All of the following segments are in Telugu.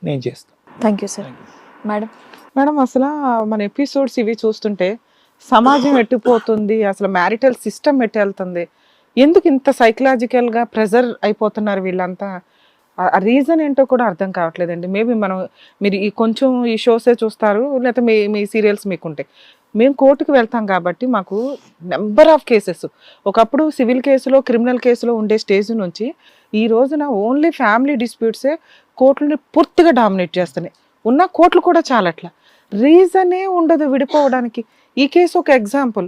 నేను చేస్తాను. Thank you sir. Madam madam అసలు మన ఎపిసోడ్స్ ఇవి చూస్తుంటే సమాజం ఎట్టిపోతుంది, అసలు మ్యారిటల్ సిస్టమ్ ఎట్టి వెళ్తుంది, ఎందుకు ఇంత సైకలాజికల్గా ప్రెజర్ అయిపోతున్నారు వీళ్ళంతా, ఆ రీజన్ ఏంటో కూడా అర్థం కావట్లేదండి. మేబీ మీరు ఈ కొంచెం ఈ షోసే చూస్తారు, లేకపోతే మీ సీరియల్స్ మీకుంటాయి. మేము కోర్టుకు వెళ్తాం కాబట్టి మాకు నెంబర్ ఆఫ్ కేసెస్, ఒకప్పుడు సివిల్ కేసులో క్రిమినల్ కేసులో ఉండే స్టేజ్ నుంచి ఈ రోజున ఓన్లీ ఫ్యామిలీ డిస్ప్యూట్సే కోర్టులని పూర్తిగా డామినేట్ చేస్తున్నాయి. ఉన్న కోర్టులు కూడా చాలట్లా, రీజనే ఉండదు విడిపోవడానికి. ఈ కేసు ఒక ఎగ్జాంపుల్.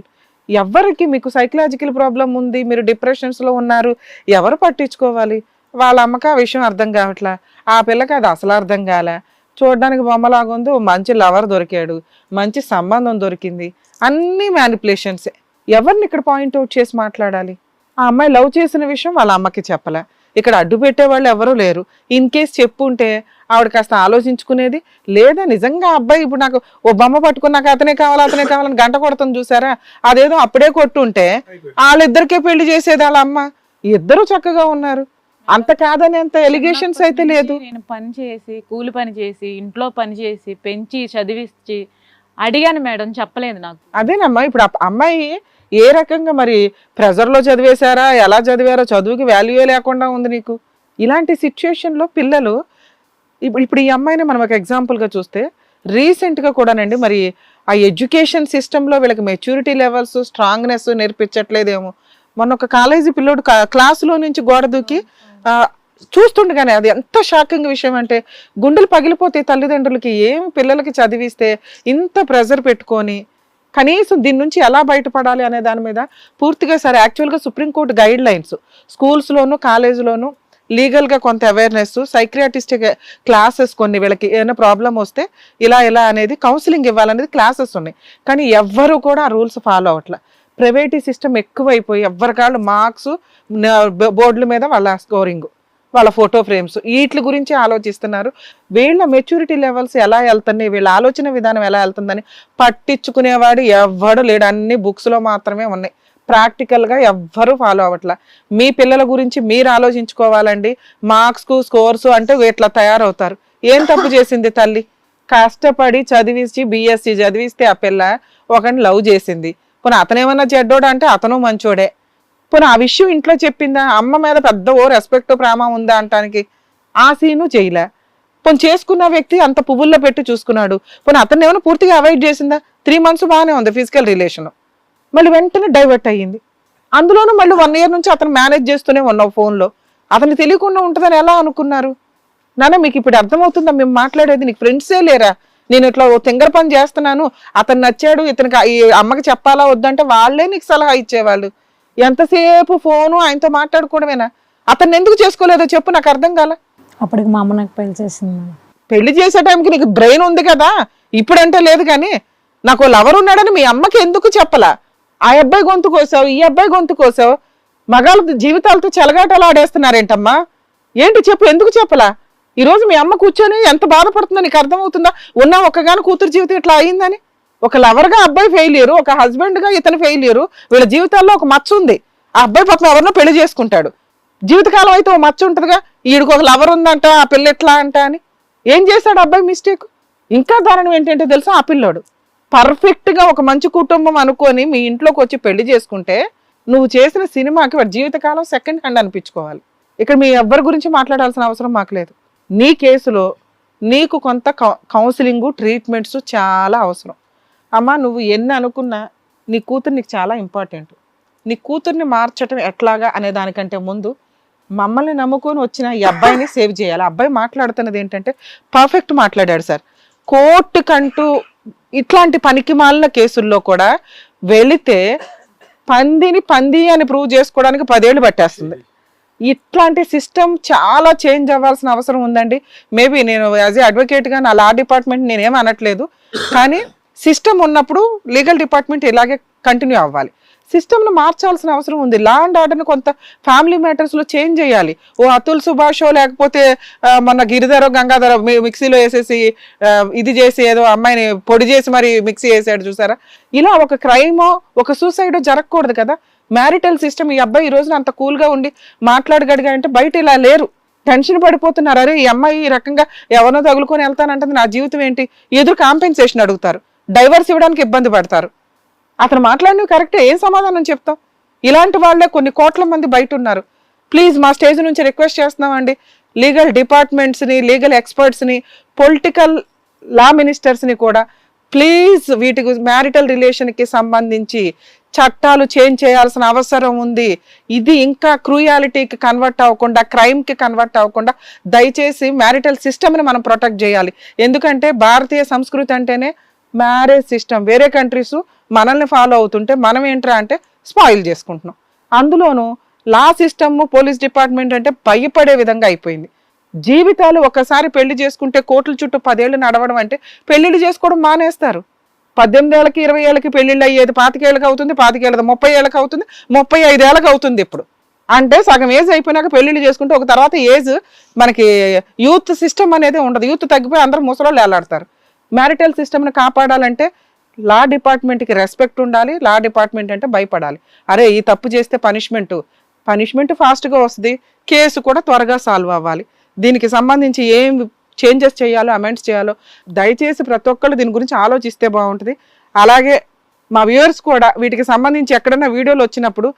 ఎవరికి మీకు సైకలాజికల్ ప్రాబ్లం ఉంది, మీరు డిప్రెషన్స్లో ఉన్నారు, ఎవరు పట్టించుకోవాలి? వాళ్ళ అమ్మకి ఆ విషయం అర్థం కావట్లా, ఆ పిల్లకి అది అసలు అర్థం కాలే, చూడడానికి బొమ్మలాగా ఉంది, మంచి లవర్ దొరికాడు, మంచి సంబంధం దొరికింది, అన్నీ మ్యానిపులేషన్సే. ఎవరిని ఇక్కడ పాయింట్అవుట్ చేసి మాట్లాడాలి? ఆ అమ్మాయి లవ్ చేసిన విషయం వాళ్ళ అమ్మకి చెప్పలే, ఇక్కడ అడ్డు పెట్టేవాళ్ళు ఎవరూ లేరు. ఇన్ కేస్ చెప్పుంటే ఆవిడ కాస్త ఆలోచించుకునేది. లేదా నిజంగా అబ్బాయి ఇప్పుడు నాకు ఓ బొమ్మ పట్టుకున్నాక అతనే కావాలని గంట కొడతాను చూసారా, అదేదో అప్పుడే కొట్టుంటే వాళ్ళిద్దరికే పెళ్లి చేసేది వాళ్ళ అమ్మ. ఇద్దరు చక్కగా ఉన్నారు, అంత కాదని అంత ఎలిగేషన్స్ అయితే లేదు. నేను పని చేసి కూలి పని చేసి ఇంట్లో పని చేసి పెంచి చదివించి అడిగాను మేడం, చెప్పలేదు నాకు. అదేనమ్మా, ఇప్పుడు అమ్మాయి ఏ రకంగా మరి ప్రెజర్లో చదివేశారా, ఎలా చదివారో, చదువుకి వాల్యూయే లేకుండా ఉంది నీకు. ఇలాంటి సిచ్యుయేషన్లో పిల్లలు ఇప్పుడు ఈ అమ్మాయిని మనం ఒక ఎగ్జాంపుల్గా చూస్తే రీసెంట్గా కూడానండి మరి ఆ ఎడ్యుకేషన్ సిస్టంలో వీళ్ళకి మెచ్యూరిటీ లెవెల్స్ స్ట్రాంగ్నెస్ నేర్పించట్లేదేమో. మొన్న ఒక కాలేజీ పిల్లోడు క్లాసులో నుంచి గోడ దూకి చూస్తుండగానే, అది ఎంత షాకింగ్ విషయం అంటే గుండెలు పగిలిపోతాయి తల్లిదండ్రులకి. ఏమి పిల్లలకి చదివిస్తే ఇంత ప్రెజర్ పెట్టుకొని కనీసం దీని నుంచి ఎలా బయటపడాలి అనే దాని మీద పూర్తిగా సరే యాక్చువల్గా సుప్రీంకోర్టు గైడ్ లైన్స్ స్కూల్స్లోను కాలేజీలోను లీగల్గా కొంత అవేర్నెస్, సైక్రియాటిస్ట్ క్లాసెస్ కొన్ని వీళ్ళకి ఏమైనా ప్రాబ్లం వస్తే ఇలా అనేది కౌన్సిలింగ్ ఇవ్వాలనేది క్లాసెస్ ఉన్నాయి. కానీ ఎవ్వరూ కూడా ఆ రూల్స్ ఫాలో అవ్వట్లే. ప్రైవేటీ సిస్టమ్ ఎక్కువైపోయి ఎవరికాళ్ళు మార్క్స్ బోర్డుల మీద వాళ్ళ స్కోరింగ్, వాళ్ళ ఫోటో ఫ్రేమ్స్, వీటి గురించి ఆలోచిస్తున్నారు. వీళ్ళ మెచ్యూరిటీ లెవెల్స్ ఎలా వెళ్తున్నాయి, వీళ్ళ ఆలోచన విధానం ఎలా వెళ్తుందని పట్టించుకునేవాడు ఎవ్వడు లేడు. అన్ని బుక్స్లో మాత్రమే ఉన్నాయి, ప్రాక్టికల్గా ఎవ్వరూ ఫాలో అవ్వట్లా. మీ పిల్లల గురించి మీరు ఆలోచించుకోవాలండి. మార్క్స్కు స్కోర్స్ అంటే ఇట్లా తయారవుతారు. ఏం తప్పు చేసింది తల్లి? కష్టపడి చదివించి BSc చదివిస్తే ఆ పిల్ల ఒకరిని లవ్ చేసింది. పోనీ అతనేమన్నా చెడ్డోడా అంటే అతను మంచోడే. పోనీ ఆ విషయం ఇంట్లో చెప్పిందా? అమ్మ మీద పెద్ద రెస్పెక్ట్ ప్రేమ ఉందా అంటానికి ఆ సీను చేయలే. పోనీ చేసుకున్న వ్యక్తి అంత పువ్వుల్లో పెట్టి చూసుకున్నాడు, పోనీ అతను ఏమైనా పూర్తిగా అవాయిడ్ చేసిందా? 3 months బాగానే ఉంది ఫిజికల్ రిలేషన్, మళ్ళీ వెంటనే డైవర్ట్ అయ్యింది. అందులోనూ మళ్ళీ 1 year నుంచి అతను మేనేజ్ చేస్తూనే ఉన్నావు ఫోన్లో. అతను తెలియకుండా ఉంటుందని ఎలా అనుకున్నారు? నాన్న మీకు ఇప్పుడు అర్థమవుతుందా మేము మాట్లాడేది? నీకు ఫ్రెండ్సే లేరా? నేను ఇట్లా తింగర పని చేస్తున్నాను, అతను నచ్చాడు, ఇతనికి ఈ అమ్మకి చెప్పాలా వద్దంటే వాళ్ళే నీకు సలహా ఇచ్చేవాళ్ళు. ఎంతసేపు ఫోను ఆయనతో మాట్లాడుకోవడమేనా? అతన్ని ఎందుకు చేసుకోలేదో చెప్పు, నాకు అర్థం కాల. అప్పటికి మా అమ్మ నాకు పెళ్లి చేసింది. పెళ్లి చేసే టైంకి నీకు బ్రెయిన్ ఉంది కదా, ఇప్పుడంటే లేదు. కానీ నాకు లవర్ ఉన్నాడని మీ అమ్మకి ఎందుకు చెప్పలా? ఆ అబ్బాయి గొంతు కోసావు, ఈ అబ్బాయి గొంతు కోసావు, మగాళ్ళ జీవితాలతో చెలగాటలు ఆడేస్తున్నారేంటమ్మా? ఏంటి చెప్పు, ఎందుకు చెప్పలా? ఈ రోజు మీ అమ్మ కూర్చొని ఎంత బాధపడుతుందో నీకు అర్థమవుతుందా? ఉన్న ఒక్కగాను కూతురు జీవితం ఇట్లా అయిందని. ఒక లవర్గా అబ్బాయి ఫెయిల్యూరు, ఒక హస్బెండ్గా ఇతను ఫెయిల్యూరు. వీళ్ళ జీవితాల్లో ఒక మచ్చ ఉంది. ఆ అబ్బాయి పాపం ఎవరినో పెళ్లి చేసుకుంటాడు, జీవితకాలం అయితే ఓ మచ్చ ఉంటుందిగా. ఈడికి ఒక లవర్ ఉందంట, ఆ పిల్ల ఎట్లా అంట అని. ఏం చేశాడు అబ్బాయి మిస్టేక్? ఇంకా దారుణం ఏంటంటే తెలుసా, ఆ పిల్లోడు పర్ఫెక్ట్గా ఒక మంచి కుటుంబం అనుకొని మీ ఇంట్లోకి వచ్చి పెళ్లి చేసుకుంటే నువ్వు చేసిన సినిమాకి వాడి జీవితకాలం సెకండ్ హ్యాండ్ అనిపించుకోవాలి. ఇక్కడ మీ ఎవ్వరి గురించి మాట్లాడాల్సిన అవసరం మాకు లేదు. నీ కేసులో నీకు కొంత కౌన్సిలింగు ట్రీట్మెంట్స్ చాలా అవసరం. అమ్మ నువ్వు ఎన్ని అనుకున్నా నీ కూతురు నీకు చాలా ఇంపార్టెంట్. నీ కూతుర్ని మార్చడం ఎట్లాగా అనే దానికంటే ముందు మమ్మల్ని నమ్ముకొని వచ్చిన ఈ అబ్బాయిని సేవ్ చేయాలి. అబ్బాయి మాట్లాడుతున్నది ఏంటంటే పర్ఫెక్ట్ మాట్లాడాడు సార్. కోర్టుకంటూ ఇట్లాంటి పనికి మాలిన కేసుల్లో కూడా వెళితే పందిని పంది అని ప్రూవ్ చేసుకోవడానికి 10 ఏళ్ళు పట్టేస్తుంది. ఇట్లాంటి సిస్టమ్ చాలా చేంజ్ అవ్వాల్సిన అవసరం ఉందండి. మేబీ నేను యాజ్ ఏ అడ్వకేట్గా నా లా డిపార్ట్మెంట్ నేనేం అనట్లేదు, కానీ సిస్టమ్ ఉన్నప్పుడు లీగల్ డిపార్ట్మెంట్ ఇలాగే కంటిన్యూ అవ్వాలి. సిస్టమ్ను మార్చాల్సిన అవసరం ఉంది. లా అండ్ ఆర్డర్ని కొంత ఫ్యామిలీ మ్యాటర్స్లో చేంజ్ చేయాలి. ఓ అతుల్ సుభాషో లేకపోతే మొన్న గిరిధరో గంగాధరో మిక్సీలో వేసేసి ఇది చేసి ఏదో అమ్మాయిని పొడి చేసి మరి మిక్సీ వేసాడు చూసారా. ఇలా ఒక క్రైమో ఒక సూసైడో జరగకూడదు కదా. మ్యారిటల్ సిస్టమ్ ఈ అబ్బాయి ఈ రోజున అంత కూల్గా ఉండి మాట్లాడగలిగా అంటే బయట ఇలా లేరు. టెన్షన్ పడిపోతున్నారు. అరే ఈ అమ్మాయి ఈ రకంగా ఎవరినో తగులుకొని వెళ్తానంటుంది, నా జీవితం ఏంటి? ఎదురు కాంపెన్సేషన్ అడుగుతారు, డైవర్స్ ఇవ్వడానికి ఇబ్బంది పడతారు. అతను మాట్లాడినవి కరెక్టే, ఏం సమాధానం చెప్తాం? ఇలాంటి వాళ్ళే కొన్ని కోట్ల మంది బయట ఉన్నారు. ప్లీజ్ మా స్టేజ్ నుంచి రిక్వెస్ట్ చేస్తున్నామండి, లీగల్ డిపార్ట్మెంట్స్ని, లీగల్ ఎక్స్పర్ట్స్ని, పొలిటికల్ లా మినిస్టర్స్ని కూడా ప్లీజ్ వీటికి మ్యారిటల్ రిలేషన్కి సంబంధించి చట్టాలు చేంజ్ చేయాల్సిన అవసరం ఉంది. ఇది ఇంకా క్రూయాలిటీకి కన్వర్ట్ అవ్వకుండా, క్రైమ్కి కన్వర్ట్ అవ్వకుండా దయచేసి మ్యారిటల్ సిస్టమ్ని మనం ప్రొటెక్ట్ చేయాలి. ఎందుకంటే భారతీయ సంస్కృతి అంటేనే మ్యారేజ్ సిస్టమ్. వేరే కంట్రీస్ మనల్ని ఫాలో అవుతుంటే మనం ఏంట్రా అంటే స్పాయిల్ చేసుకుంటున్నాం. అందులోనూ లా సిస్టమ్, పోలీస్ డిపార్ట్మెంట్ అంటే భయపడే విధంగా అయిపోయింది. జీవితాలు ఒకసారి పెళ్లి చేసుకుంటే కోట్ల చుట్టూ 10 ఏళ్ళు నడవడం అంటే పెళ్లిళ్ళు చేసుకోవడం మానేస్తారు. 18 ఏళ్ళకి 20 ఏళ్ళకి పెళ్లిళ్ళు అయ్యేది 25 ఏళ్ళకి అవుతుంది, 25 ఏళ్ళకి 30 ఏళ్ళకి అవుతుంది, 35 ఏళ్ళకి అవుతుంది. ఇప్పుడు అంటే సగం ఏజ్ అయిపోయినాక పెళ్లిళ్ళు చేసుకుంటే ఒక తర్వాత ఏజ్ మనకి యూత్ సిస్టమ్ అనేది ఉండదు. యూత్ తగ్గిపోయి అందరూ ముసలోళ్ళు వేలాడతారు. మ్యారిటల్ సిస్టమ్ని కాపాడాలంటే లా డిపార్ట్మెంట్కి రెస్పెక్ట్ ఉండాలి. లా డిపార్ట్మెంట్ అంటే భయపడాలి. అరే ఈ తప్పు చేస్తే పనిష్మెంట్ ఫాస్ట్గా వస్తుంది, కేసు కూడా త్వరగా సాల్వ్ అవ్వాలి. దీనికి సంబంధించి ఏం చేంజెస్ చేయాలో, అమెండ్స్ చేయాలో దయచేసి ప్రతి ఒక్కళ్ళు దీని గురించి ఆలోచిస్తే బాగుంటుంది. అలాగే మా వ్యూవర్స్ కూడా వీటికి సంబంధించి ఎక్కడైనా వీడియోలు వచ్చినప్పుడు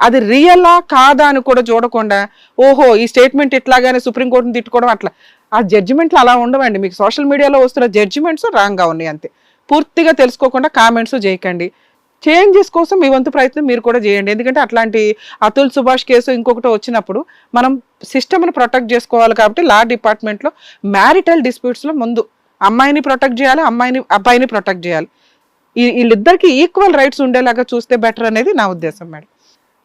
అది రియలా కాదా అని కూడా చూడకుండా, ఓహో ఈ స్టేట్మెంట్ ఇట్లాగానే సుప్రీంకోర్టుని తిట్టుకోవడం అట్లా, ఆ జడ్జిమెంట్లు అలా ఉండవండి. మీకు సోషల్ మీడియాలో వస్తున్న జడ్జిమెంట్స్ రాంగ్గా ఉన్నాయి అంతే. పూర్తిగా తెలుసుకోకుండా కామెంట్స్ చేయకండి. చేంజెస్ కోసం మీ వంతు ప్రయత్నం మీరు కూడా చేయండి. ఎందుకంటే అట్లాంటి అతుల్ సుభాష్ కేసు ఇంకొకటి వచ్చినప్పుడు మనం సిస్టమ్ని ప్రొటెక్ట్ చేసుకోవాలి. కాబట్టి లా డిపార్ట్మెంట్లో మ్యారిటల్ డిస్ప్యూట్స్లో ముందు అమ్మాయిని ప్రొటెక్ట్ చేయాలి, అబ్బాయిని ప్రొటెక్ట్ చేయాలి. వీళ్ళిద్దరికి ఈక్వల్ రైట్స్ ఉండేలాగా చూస్తే బెటర్ అనేది నా ఉద్దేశం మేడం.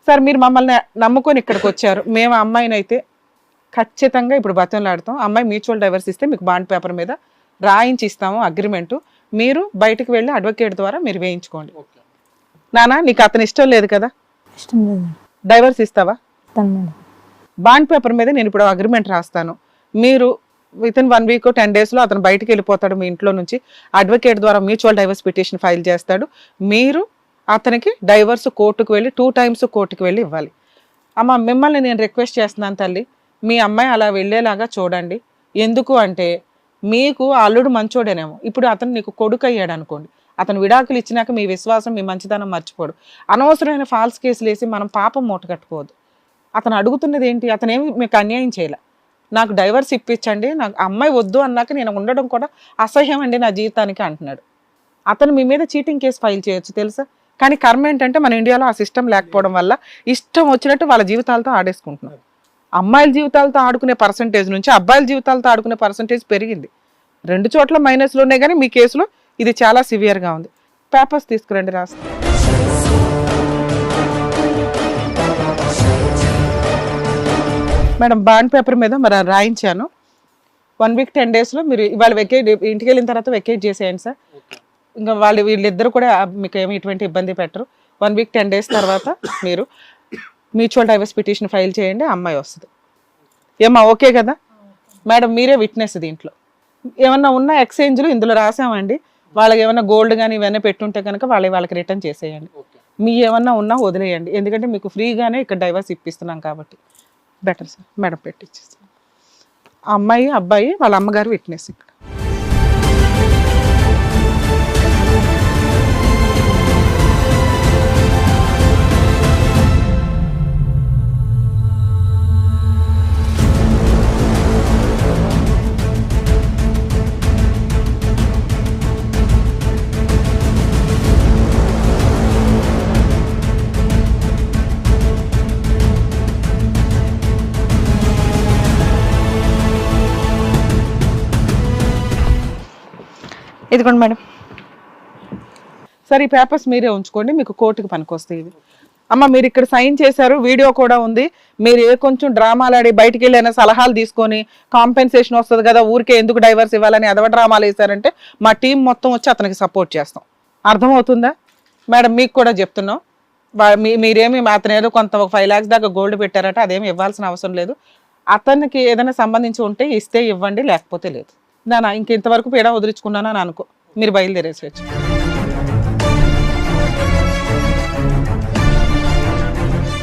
సార్ మీరు మమ్మల్ని నమ్ముకొని ఇక్కడికి వచ్చారు. మేము అమ్మాయిని అయితే ఖచ్చితంగా ఇప్పుడు బతంలాడతాం. అమ్మాయి మ్యూచువల్ డైవర్స్ ఇస్తే మీకు బాండ్ పేపర్ మీద రాయించి ఇస్తాము అగ్రిమెంటు. మీరు బయటకు వెళ్ళి అడ్వకేట్ ద్వారా మీరు వేయించుకోండి. నానా నీకు అతను ఇష్టం లేదు కదా, ఇష్టం లేదు. డైవర్స్ ఇస్తావా? ఇస్తాను మేడం. బాండ్ పేపర్ మీద నేను ఇప్పుడు అగ్రిమెంట్ రాస్తాను. మీరు వితిన్ 1 వీక్ 10 డేస్లో అతను బయటకు వెళ్ళిపోతాడు మీ ఇంట్లో నుంచి. అడ్వకేట్ ద్వారా మ్యూచువల్ డైవర్స్ పిటిషన్ ఫైల్ చేస్తాడు. మీరు అతనికి డైవర్స్ కోర్టుకు వెళ్ళి 2 times కోర్టుకు వెళ్ళి ఇవ్వాలి. అమ్మ మిమ్మల్ని నేను రిక్వెస్ట్ చేస్తున్నాను తల్లి, మీ అమ్మాయి అలా వెళ్ళేలాగా చూడండి. ఎందుకు అంటే మీకు అల్లుడు మంచోడేనేమో, ఇప్పుడు అతను నీకు కొడుకు అయ్యాడు అనుకోండి, అతను విడాకులు ఇచ్చినాక మీ విశ్వాసం, మీ మంచితనం మర్చిపోడు. అనవసరమైన ఫాల్స్ కేసులు వేసి మనం పాపం మూట కట్టుకోవద్దు. అతను అడుగుతున్నది ఏంటి? అతనేమి మీకు అన్యాయం చేయాల, నాకు డైవర్స్ ఇప్పించండి, నాకు అమ్మాయి వద్దు అన్నాక నేను ఉండడం కూడా అసహ్యం అండి నా జీవితానికి అంటున్నాడు. అతను మీ మీద చీటింగ్ కేసు ఫైల్ చేయొచ్చు తెలుసా. కానీ కర్మ ఏంటంటే మన ఇండియాలో ఆ సిస్టమ్ లేకపోవడం వల్ల ఇష్టం వచ్చినట్టు వాళ్ళ జీవితాలతో ఆడేసుకుంటున్నారు. అమ్మాయిల జీవితాలతో ఆడుకునే పర్సంటేజ్ నుంచి అబ్బాయిల జీవితాలతో ఆడుకునే పర్సంటేజ్ పెరిగింది. 2 చోట్ల మైనస్లు ఉన్నాయి. కానీ మీ కేసులో ఇది చాలా సివియర్గా ఉంది. పేపర్స్ తీసుకురండి రాసి. మేడం బాండ్ పేపర్ మీద మరి రాయించాను. 1 వీక్ 10 డేస్లో మీరు ఇవాళ ఇంటికి వెళ్ళిన తర్వాత వెకేట్ చేసేయండి సార్. ఇంకా వీళ్ళిద్దరు కూడా మీకు ఏమి ఇటువంటి ఇబ్బంది పెట్టరు. 1 వీక్ 10 డేస్ తర్వాత మీరు మ్యూచువల్ డైవర్స్ పిటిషన్ ఫైల్ చేయండి, అమ్మాయి వస్తుంది. ఏమా ఓకే కదా మేడం? మీరే విట్నెస్ దీంట్లో. ఏమన్నా ఉన్న ఎక్స్చేంజ్లు ఇందులో రాసామండి. వాళ్ళకి ఏమన్నా గోల్డ్ కానీ ఇవన్నీ పెట్టుంటే కనుక వాళ్ళకి రిటర్న్ చేసేయండి. మీ ఏమన్నా ఉన్నా వదిలేయండి. ఎందుకంటే మీకు ఫ్రీగానే ఇక్కడ డైవర్స్ ఇప్పిస్తున్నాం కాబట్టి బెటర్ సార్. మేడం పెట్టిచ్చేస్తాం. అమ్మాయి అబ్బాయి వాళ్ళ అమ్మగారు విట్నెస్ ఇక్కడ. ఇదిగోండి మేడం. సరే ఈ పేపర్స్ మీరే ఉంచుకోండి, మీకు కోర్టుకి పనికొస్తాయి ఇవి. అమ్మ మీరు ఇక్కడ సైన్ చేశారు, వీడియో కూడా ఉంది. మీరు కొంచెం డ్రామాలు ఆడి బయటికి వెళ్ళిన సలహాలు తీసుకొని కాంపెన్సేషన్ వస్తుంది కదా, ఊరికే ఎందుకు డైవర్స్ ఇవ్వాలని అదవ డ్రామాలు వేశారంటే మా టీం మొత్తం వచ్చి అతనికి సపోర్ట్ చేస్తాం. అర్థమవుతుందా మేడం? మీకు కూడా చెప్తున్నాం. మీరేమి అతను ఏదో కొంత 5 lakhs దాకా గోల్డ్ పెట్టారట, అదేమి ఇవ్వాల్సిన అవసరం లేదు. అతనికి ఏదైనా సంబంధించి ఉంటే ఇస్తే ఇవ్వండి, లేకపోతే లేదు. నానా ఇంకెంతవరకు పీడ వదిలించుకున్నాను అని అనుకో, మీరు బయలుదేరేసేయచ్చు.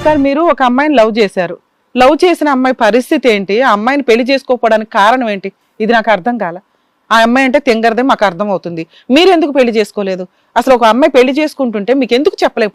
సార్ మీరు ఒక అమ్మాయిని లవ్ చేశారు, లవ్ చేసిన అమ్మాయి పరిస్థితి ఏంటి, ఆ అమ్మాయిని పెళ్లి చేసుకోకపోవడానికి కారణం ఏంటి, ఇది నాకు అర్థం కాల. ఆ అమ్మాయి అంటే తెంగరదే మాకు అర్థం అవుతుంది, మీరు ఎందుకు పెళ్లి చేసుకోలేదు? అసలు ఒక అమ్మాయి పెళ్లి చేసుకుంటుంటే మీకు ఎందుకు చెప్పలేకపోతే